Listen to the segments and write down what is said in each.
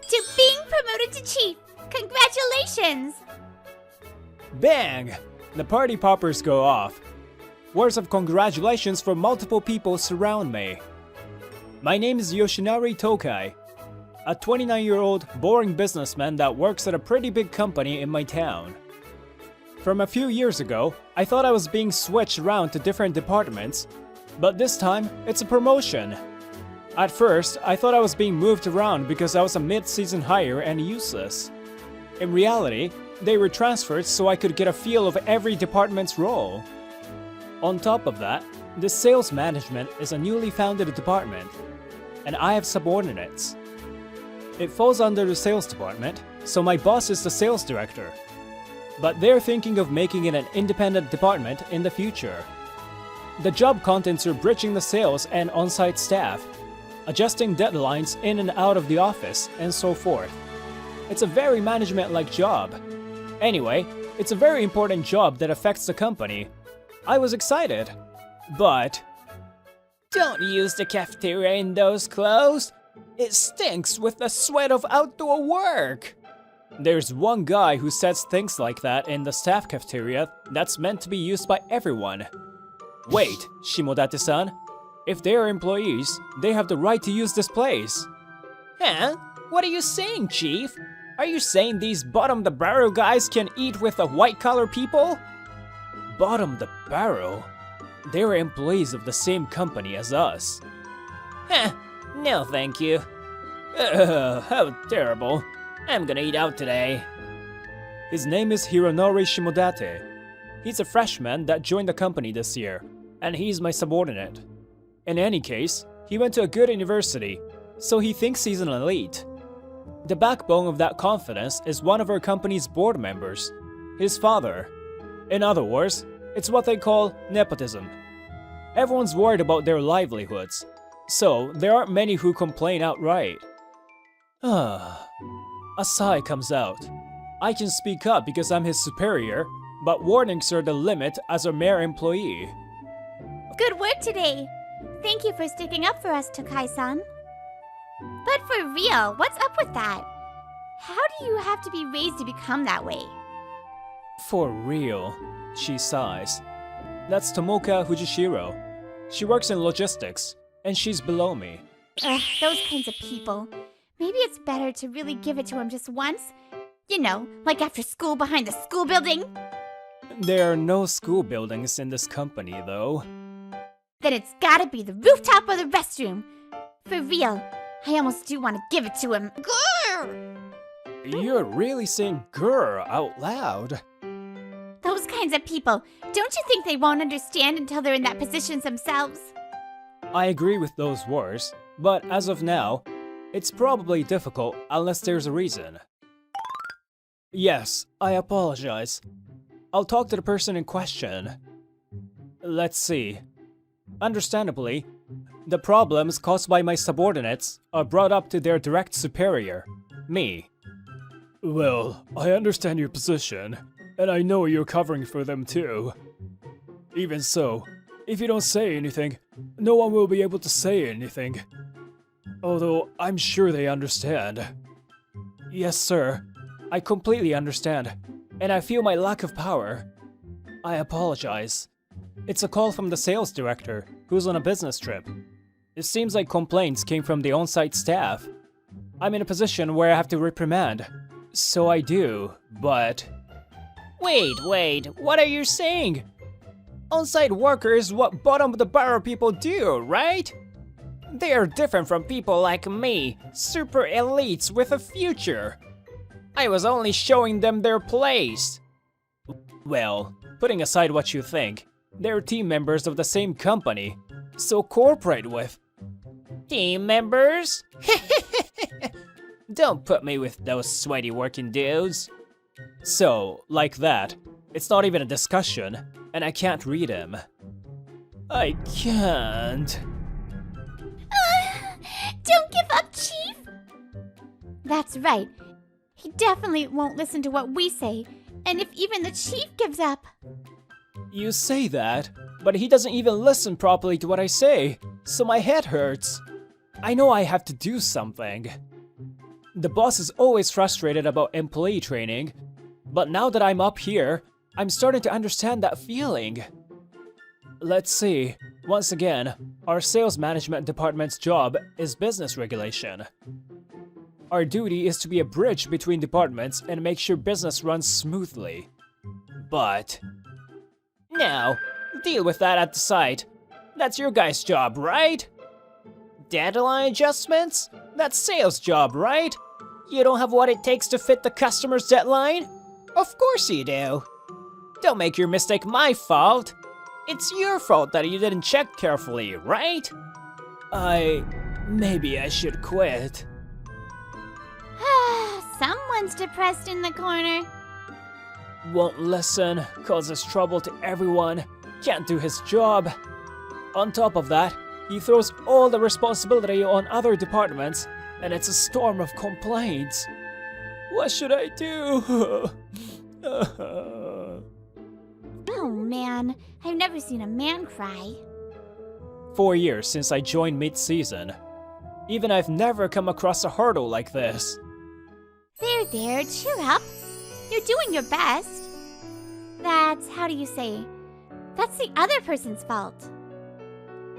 to being promoted to chief. Congratulations! Bang! The party poppers go off. Words of congratulations from multiple people surround me. My name is Yoshinari Tokai, a 29-year-old boring businessman that works at a pretty big company in my town. From a few years ago, I thought I was being switched around to different departments, but this time, it's a promotion. At first, I thought I was being moved around because I was a mid-season hire and useless. In reality, they were transferred so I could get a feel of every department's role. On top of that, the sales management is a newly founded department, and I have subordinates. It falls under the sales department, so my boss is the sales director. But they're thinking of making it an independent department in the future. The job contents are bridging the sales and on-site staff, adjusting deadlines in and out of the office, and so forth. It's a very management-like job. Anyway, it's a very important job that affects the company. I was excited, but... Don't use the cafeteria in those clothes. It stinks with the sweat of outdoor work. There's one guy who says things like that in the staff cafeteria that's meant to be used by everyone. Wait, Shimodate-san. If they are employees, they have the right to use this place. Huh? What are you saying, Chief? Are you saying these bottom-the-barrel guys can eat with the white-collar people? Bottom-the-barrel? They were employees of the same company as us. Huh, no thank you. How terrible. I'm gonna eat out today. His name is Hironori Shimodate. He's a freshman that joined the company this year, and he's my subordinate. In any case, he went to a good university, so he thinks he's an elite. The backbone of that confidence is one of our company's board members, his father. In other words, it's what they call nepotism. Everyone's worried about their livelihoods, so there aren't many who complain outright. A sigh comes out. I can speak up because I'm his superior, but warnings are the limit as a mere employee. Good work today. Thank you for sticking up for us, Tokai-san. But for real, what's up with that? How do you have to be raised to become that way? For real, she sighs. That's Tomoka Fujishiro. She works in logistics, and she's below me. Ugh, those kinds of people. Maybe it's better to really give it to him just once. You know, like after school behind the school building. There are no school buildings in this company, though. Then it's gotta be the rooftop or the restroom. For real, I almost do want to give it to him. Grrr! You're really saying grr out loud. Those kinds of people, don't you think they won't understand until they're in that position themselves? I agree with those words, but as of now, it's probably difficult unless there's a reason. Yes, I apologize. I'll talk to the person in question. Let's see. Understandably, the problems caused by my subordinates are brought up to their direct superior, me. Well, I understand your position, and I know you're covering for them too. Even so, if you don't say anything, no one will be able to say anything. Although I'm sure they understand. Yes, sir. I completely understand, and I feel my lack of power. I apologize. It's a call from the sales director, who's on a business trip. It seems like complaints came from the on-site staff. I'm in a position where I have to reprimand. So I do, but... Wait, what are you saying? On-site workers what bottom-of-the-barrel people do, right? They are different from people like me, super elites with a future. I was only showing them their place. Well, putting aside what you think, they're team members of the same company, so cooperate with. Team members? Don't put me with those sweaty working dudes. So, like that, it's not even a discussion, and I can't read him. I can't. Don't give up, Chief! That's right. He definitely won't listen to what we say, and if even the Chief gives up... You say that, but he doesn't even listen properly to what I say, so my head hurts. I know I have to do something. The boss is always frustrated about employee training, but now that I'm up here, I'm starting to understand that feeling. Let's see. Once again, our sales management department's job is business regulation. Our duty is to be a bridge between departments and make sure business runs smoothly. But... now, deal with that at the site. That's your guys' job, right? Deadline adjustments? That's sales job, right? You don't have what it takes to fit the customer's deadline? Of course you do. Don't make your mistake my fault. It's your fault that you didn't check carefully, right? Maybe I should quit. Someone's depressed in the corner. Won't listen, causes trouble to everyone, can't do his job. On top of that, he throws all the responsibility on other departments, and it's a storm of complaints. What should I do? Oh man, I've never seen a man cry. 4 years since I joined mid-season. Even I've never come across a hurdle like this. There, cheer up. You're doing your best. That's, how do you say, that's the other person's fault.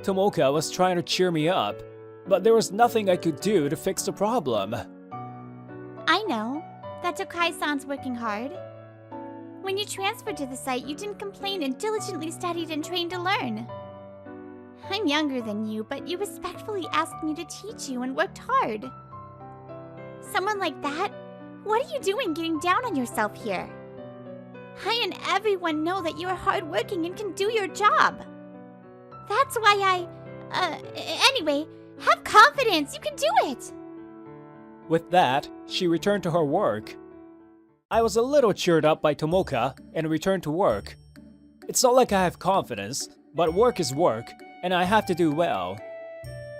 Tomoka was trying to cheer me up, but there was nothing I could do to fix the problem. I know that Tokai-san's working hard. When you transferred to the site, you didn't complain and diligently studied and trained to learn. I'm younger than you, but you respectfully asked me to teach you and worked hard. Someone like that? What are you doing getting down on yourself here? I and everyone know that you are hardworking and can do your job. That's why anyway, have confidence, you can do it! With that, she returned to her work. I was a little cheered up by Tomoka and returned to work. It's not like I have confidence, but work is work, and I have to do well.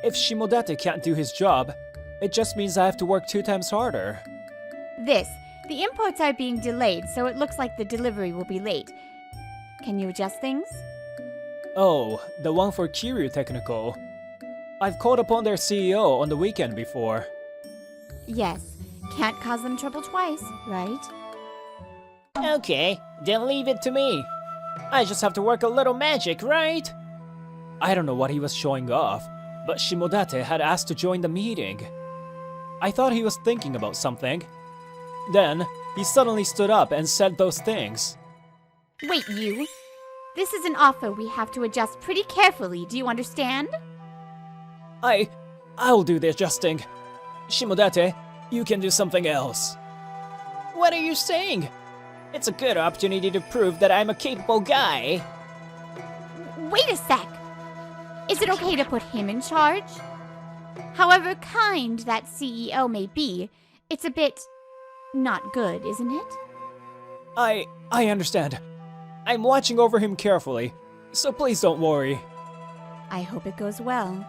If Shimodate can't do his job, it just means I have to work 2 times harder. The imports are being delayed, so it looks like the delivery will be late. Can you adjust things? Oh, the one for Kiryu Technical. I've called upon their CEO on the weekend before. Yes, can't cause them trouble twice, right? Okay, then leave it to me. I just have to work a little magic, right? I don't know what he was showing off, but Shimodate had asked to join the meeting. I thought he was thinking about something. Then, he suddenly stood up and said those things. Wait, you. This is an offer we have to adjust pretty carefully, do you understand? I'll do the adjusting. Shimodate, you can do something else. What are you saying? It's a good opportunity to prove that I'm a capable guy. Wait a sec! Is it okay to put him in charge? However kind that CEO may be, it's a bit... not good, isn't it? I understand. I'm watching over him carefully, so please don't worry. I hope it goes well.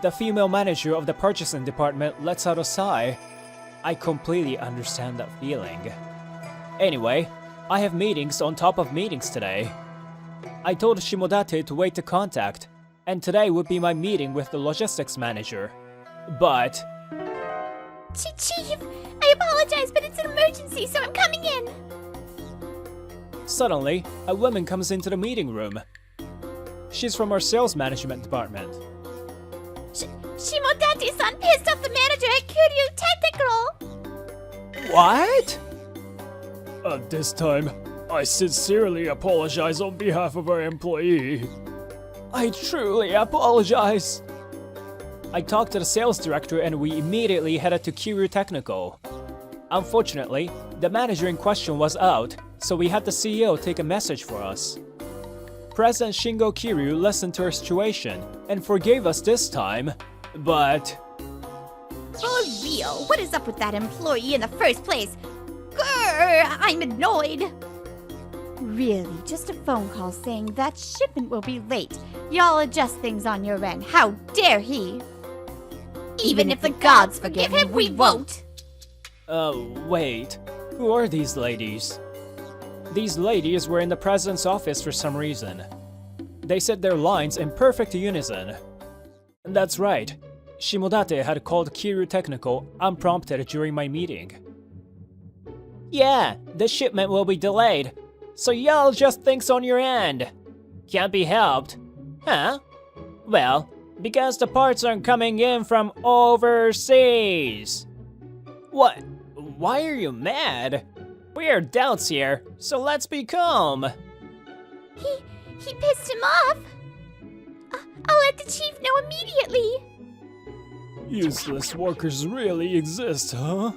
The female manager of the purchasing department lets out a sigh. I completely understand that feeling. Anyway, I have meetings on top of meetings today. I told Shimodate to wait to contact, and today would be my meeting with the logistics manager. But... Chief, I apologize, but it's an emergency, so I'm coming in. Suddenly, a woman comes into the meeting room. She's from our sales management department. Shimodate-san pissed off the manager at Kiryu Technical! What? At this time, I sincerely apologize on behalf of our employee. I truly apologize. I talked to the sales director and we immediately headed to Kiryu Technical. Unfortunately, the manager in question was out, so we had the CEO take a message for us. President Shingo Kiryu listened to our situation and forgave us this time, but... For real, what is up with that employee in the first place? Grr, I'm annoyed. Really, just a phone call saying that shipment will be late. Y'all adjust things on your end. How dare he? Even if the gods forgive him, we won't. Wait. Who are these ladies? These ladies were in the president's office for some reason. They said their lines in perfect unison. That's right. Shimodate had called Kiryu Technical unprompted during my meeting. Yeah, the shipment will be delayed, so y'all just thinks on your end. Can't be helped. Huh? Well, because the parts aren't coming in from overseas. What? Why are you mad? We are doubts here, so let's be calm. He pissed him off. I'll let the chief know immediately. Useless workers really exist, huh?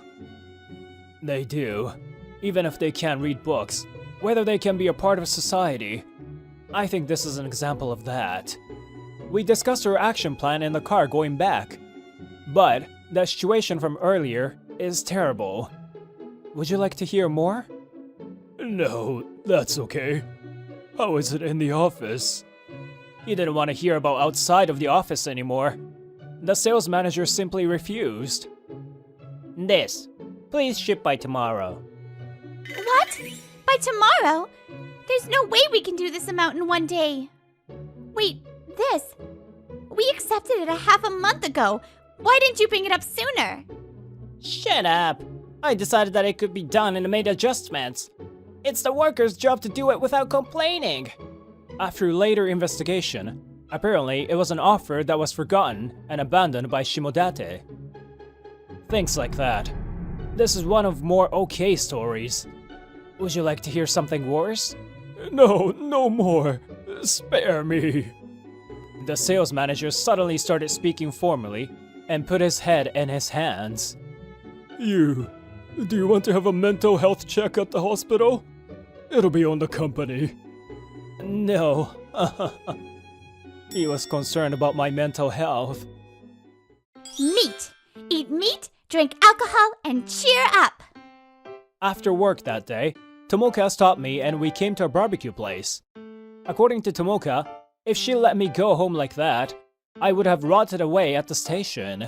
They do. Even if they can't read books, whether they can be a part of society. I think this is an example of that. We discussed our action plan in the car going back. But the situation from earlier is terrible. Would you like to hear more? No, that's okay. How is it in the office? He didn't want to hear about outside of the office anymore. The sales manager simply refused. This, please ship by tomorrow. What? By tomorrow? There's no way we can do this amount in one day. Wait, this? We accepted it a half a month ago. Why didn't you bring it up sooner? Shut up. I decided that it could be done and made adjustments. It's the workers' job to do it without complaining. After later investigation, apparently it was an offer that was forgotten and abandoned by Shimodate. Things like that. This is one of more okay stories. Would you like to hear something worse? No, no more. Spare me. The sales manager suddenly started speaking formally and put his head in his hands. Do you want to have a mental health check at the hospital? It'll be on the company. No. He was concerned about my mental health. Meat. Eat meat, drink alcohol, and cheer up. After work that day, Tomoka stopped me and we came to a barbecue place. According to Tomoka, if she let me go home like that, I would have rotted away at the station.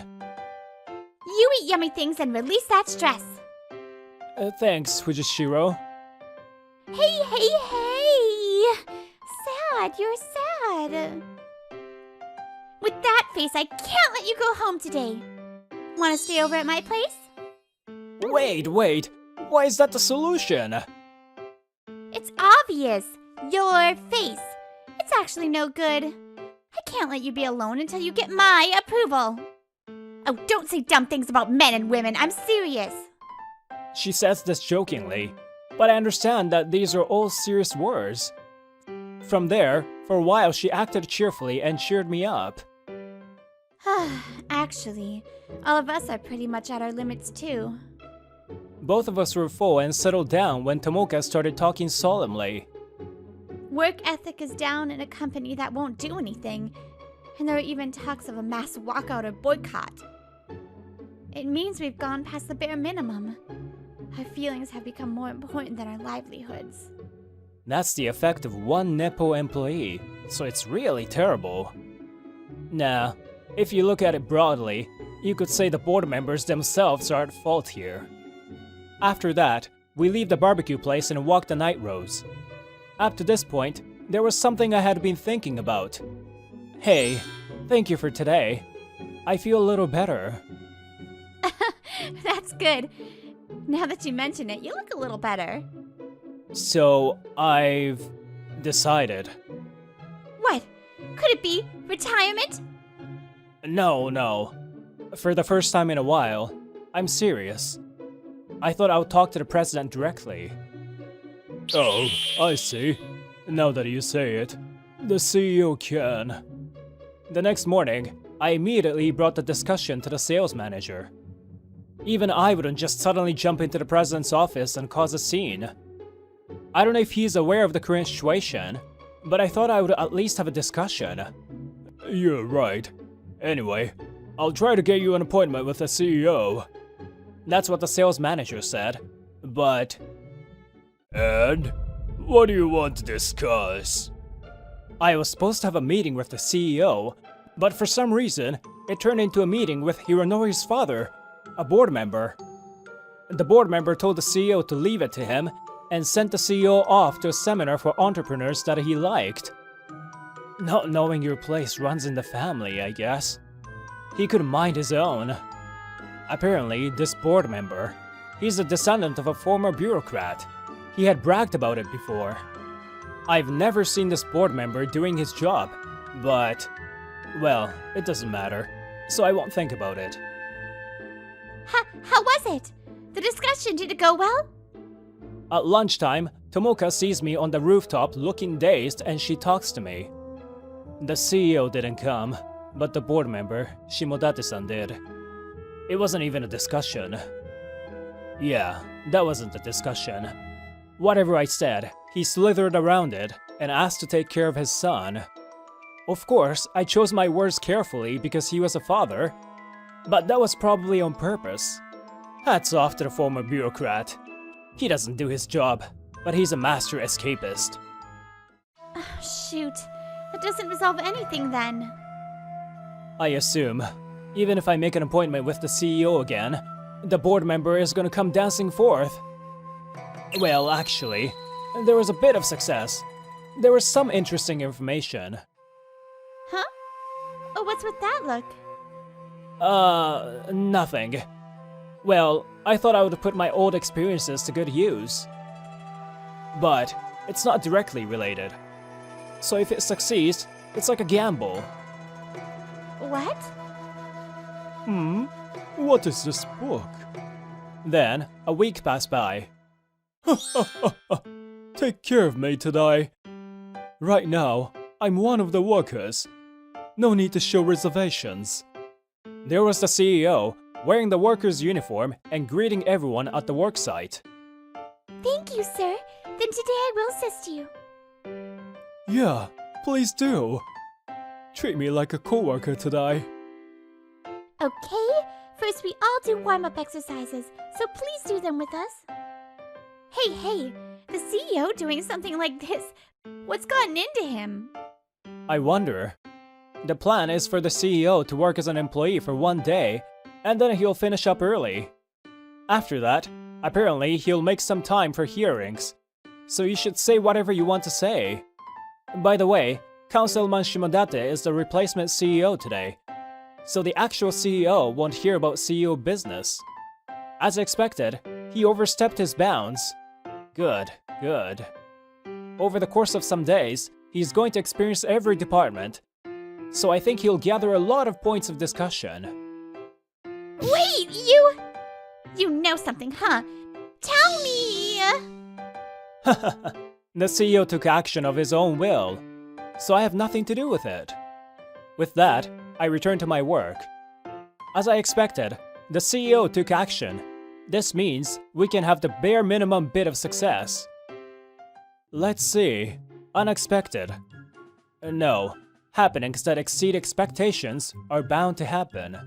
You eat yummy things and release that stress. Thanks, Fujishiro. Hey! Sad, you're sad. With that face, I can't let you go home today. Want to stay over at my place? Wait. Why is that the solution? It's obvious. Your face. It's actually no good. I can't let you be alone until you get my approval. Oh, don't say dumb things about men and women. I'm serious. She says this jokingly, but I understand that these are all serious words. From there, for a while she acted cheerfully and cheered me up. Actually, all of us are pretty much at our limits too. Both of us were full and settled down when Tomoka started talking solemnly. Work ethic is down in a company that won't do anything, and there are even talks of a mass walkout or boycott. It means we've gone past the bare minimum. Our feelings have become more important than our livelihoods. That's the effect of one Nepo employee, so it's really terrible. Nah, if you look at it broadly, you could say the board members themselves are at fault here. After that, we leave the barbecue place and walk the night roads. Up to this point, there was something I had been thinking about. Hey, thank you for today. I feel a little better. That's good. Now that you mention it, you look a little better. So, I've decided. What? Could it be retirement? No. For the first time in a while, I'm serious. I thought I would talk to the president directly. Oh, I see. Now that you say it, the CEO can. The next morning, I immediately brought the discussion to the sales manager. Even I wouldn't just suddenly jump into the president's office and cause a scene. I don't know if he's aware of the current situation, but I thought I would at least have a discussion. You're right. Anyway, I'll try to get you an appointment with the CEO. That's what the sales manager said, but... And? What do you want to discuss? I was supposed to have a meeting with the CEO, but for some reason, it turned into a meeting with Hironori's father, a board member. The board member told the CEO to leave it to him and sent the CEO off to a seminar for entrepreneurs that he liked. Not knowing your place runs in the family, I guess. He could mind his own. Apparently, this board member, he's a descendant of a former bureaucrat. He had bragged about it before. I've never seen this board member doing his job, but, well, it doesn't matter, so I won't think about it. How was it? The discussion, did it go well? At lunchtime, Tomoka sees me on the rooftop looking dazed and she talks to me. The CEO didn't come, but the board member, Shimodate-san, did. It wasn't even a discussion. Yeah, that wasn't a discussion. Whatever I said, he slithered around it and asked to take care of his son. Of course, I chose my words carefully because he was a father, but that was probably on purpose. Hats off to the former bureaucrat. He doesn't do his job, but he's a master escapist. Shoot, that doesn't resolve anything then. I assume, even if I make an appointment with the CEO again, the board member is gonna come dancing forth. Well, actually, there was a bit of success. There was some interesting information. Huh? Oh, what's with that look? Nothing. Well, I thought I would put my old experiences to good use. But it's not directly related. So if it succeeds, it's like a gamble. What? What is this book? Then, a week passed by. Take care of me today. Right now, I'm one of the workers. No need to show reservations. There was the CEO, wearing the worker's uniform and greeting everyone at the worksite. Thank you, sir. Then today I will assist you. Yeah, please do. Treat me like a coworker today. Okay, first we all do warm-up exercises, so please do them with us. Hey, the CEO doing something like this? What's gotten into him? I wonder. The plan is for the CEO to work as an employee for one day, and then he'll finish up early. After that, apparently he'll make some time for hearings, so you should say whatever you want to say. By the way, Councilman Shimodate is the replacement CEO today, so the actual CEO won't hear about CEO business. As expected, he overstepped his bounds. Good. Over the course of some days, he's going to experience every department, so I think he'll gather a lot of points of discussion. Wait, you know something, huh? Tell me! The CEO took action of his own will, so I have nothing to do with it. With that, I returned to my work. As I expected, the CEO took action. This means we can have the bare minimum bit of success. Let's see. Unexpected. No, happenings that exceed expectations are bound to happen.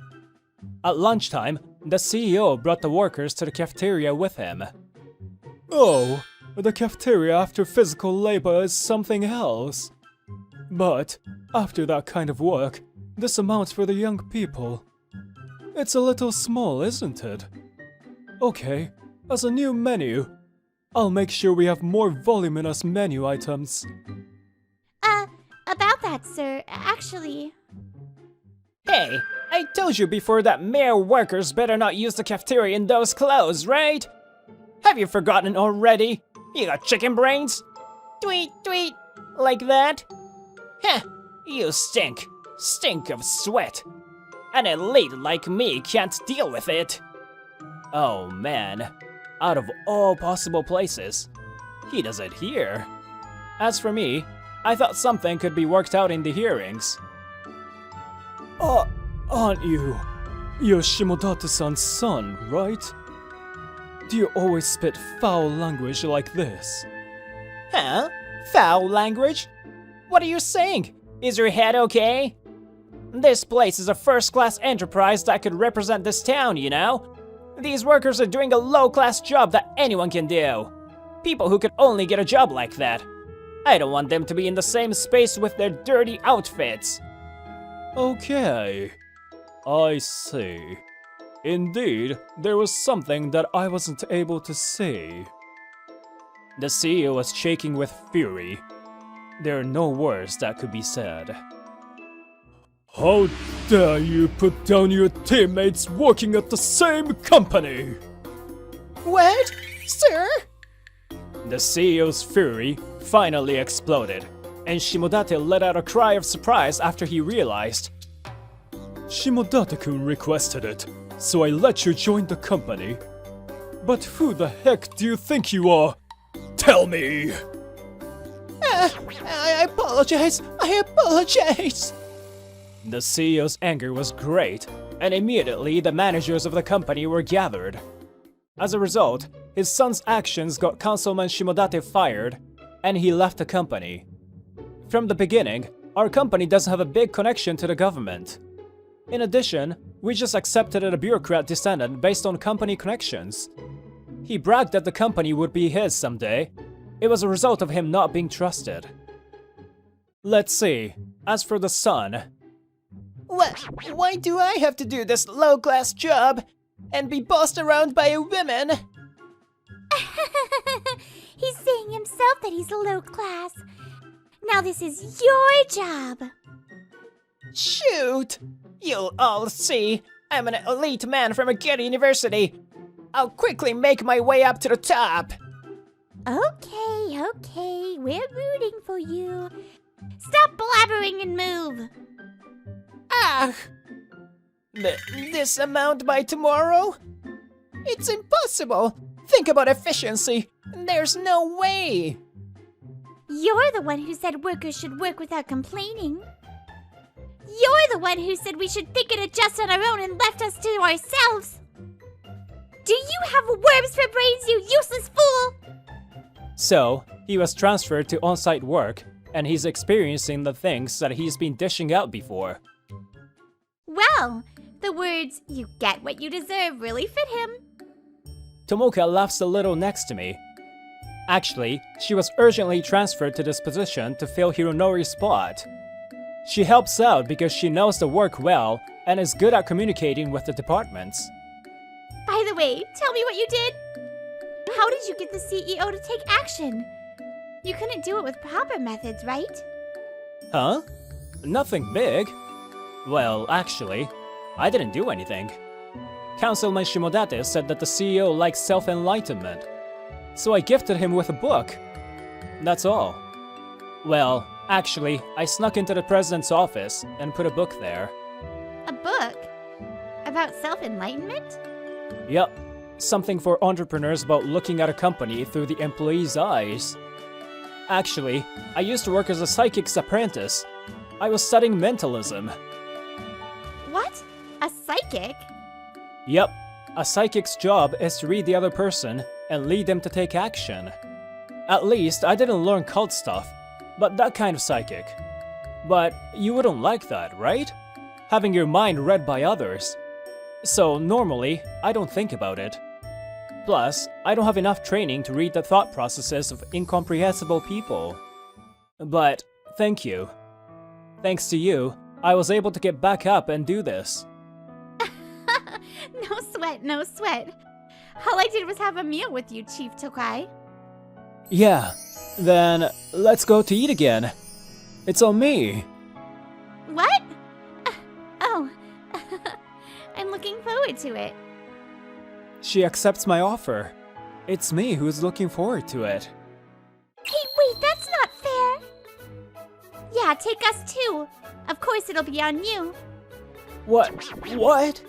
At lunchtime, the CEO brought the workers to the cafeteria with him. Oh, the cafeteria after physical labor is something else. But, after that kind of work, this amounts for the young people. It's a little small, isn't it? Okay, as a new menu, I'll make sure we have more voluminous menu items. About that, sir, actually... Hey, I told you before that mere workers better not use the cafeteria in those clothes, right? Have you forgotten already? You got chicken brains? Tweet, like that? Heh, you stink. Stink of sweat. An elite like me can't deal with it. Oh man, out of all possible places, he does it here. As for me, I thought something could be worked out in the hearings. Aren't you? You're Shimodate-san's son, right? Do you always spit foul language like this? Huh? Foul language? What are you saying? Is your head okay? This place is a first-class enterprise that could represent this town, you know? These workers are doing a low-class job that anyone can do. People who could only get a job like that. I don't want them to be in the same space with their dirty outfits. Okay, I see. Indeed, there was something that I wasn't able to see. The CEO was shaking with fury. There are no words that could be said. How dare you put down your teammates working at the same company? What? Sir? The CEO's fury finally exploded, and Shimodate let out a cry of surprise after he realized. Shimodate-kun requested it, so I let you join the company. But who the heck do you think you are? Tell me! I apologize. I apologize. The CEO's anger was great, and immediately the managers of the company were gathered. As a result, his son's actions got Councilman Shimodate fired, and he left the company. From the beginning, our company doesn't have a big connection to the government. In addition, we just accepted a bureaucrat descendant based on company connections. He bragged that the company would be his someday. It was a result of him not being trusted. Let's see, as for the son... Why do I have to do this low-class job and be bossed around by a woman? He's saying himself that he's low class. Now this is your job. Shoot! You'll all see. I'm an elite man from a good university. I'll quickly make my way up to the top. Okay, we're rooting for you. Stop blabbering and move. Ah! This amount by tomorrow? It's impossible. Think about efficiency. There's no way. You're the one who said workers should work without complaining. You're the one who said we should think and adjust on our own and left us to ourselves. Do you have worms for brains, you useless fool? So, he was transferred to on-site work, and he's experiencing the things that he's been dishing out before. Well, the words, "you get what you deserve," really fit him. Tomoka laughs a little next to me. Actually, she was urgently transferred to this position to fill Hironori's spot. She helps out because she knows the work well and is good at communicating with the departments. By the way, tell me what you did. How did you get the CEO to take action? You couldn't do it with proper methods, right? Huh? Nothing big. Well, actually, I didn't do anything. Councilman Shimodate said that the CEO likes self-enlightenment, so I gifted him with a book. That's all. Well, actually, I snuck into the president's office and put a book there. A book? About self-enlightenment? Yup, something for entrepreneurs about looking at a company through the employee's eyes. Actually, I used to work as a psychic's apprentice. I was studying mentalism. What? A psychic? Yup, a psychic's job is to read the other person and lead them to take action. At least, I didn't learn cult stuff, but that kind of psychic. But you wouldn't like that, right? Having your mind read by others. So normally, I don't think about it. Plus, I don't have enough training to read the thought processes of incomprehensible people. But, thank you. Thanks to you, I was able to get back up and do this. No sweat, no sweat. All I did was have a meal with you, Chief Tokai. Yeah, then let's go to eat again. It's on me. What? Oh, I'm looking forward to it. She accepts my offer. It's me who's looking forward to it. Hey, wait, that's not fair. Yeah, take us too. Of course it'll be on you. What?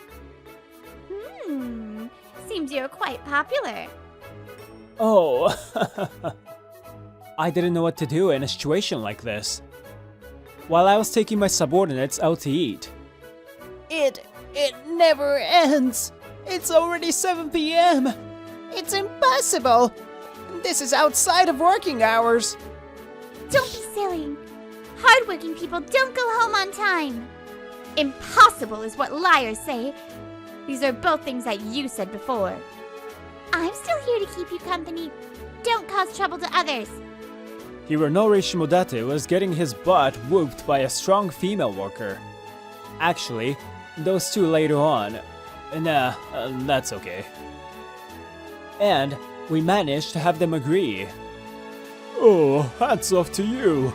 Seems you're quite popular. Oh, I didn't know what to do in a situation like this. While I was taking my subordinates out to eat. It never ends. It's already 7 p.m. It's impossible. This is outside of working hours. Don't be silly. Hardworking people don't go home on time. Impossible is what liars say. These are both things that you said before. I'm still here to keep you company. Don't cause trouble to others. Hironori Shimodate was getting his butt whooped by a strong female worker. Actually, those two later on. Nah, that's okay. And we managed to have them agree. Oh, hats off to you.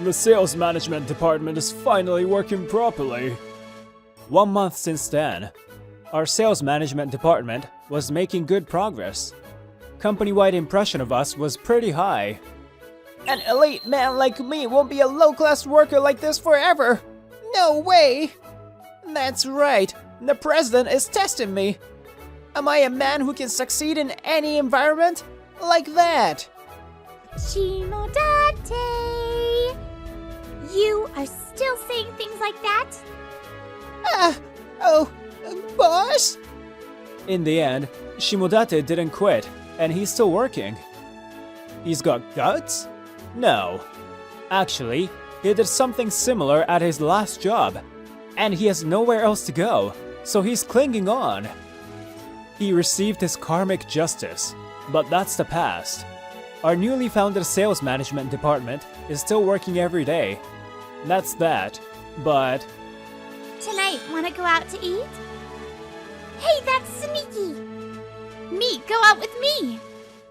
The sales management department is finally working properly. 1 month since then, our sales management department was making good progress. Company-wide impression of us was pretty high. An elite man like me won't be a low-class worker like this forever. No way. That's right. The president is testing me. Am I a man who can succeed in any environment? Like that. Shimodate! You are still saying things like that? Boss? In the end, Shimodate didn't quit, and he's still working. He's got guts? No. Actually, he did something similar at his last job, and he has nowhere else to go, so he's clinging on. He received his karmic justice, but that's the past. Our newly founded sales management department is still working every day. That's that, but... Tonight, wanna go out to eat? Hey, that's sneaky! Me, go out with me!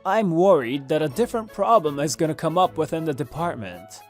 I'm worried that a different problem is gonna come up within the department.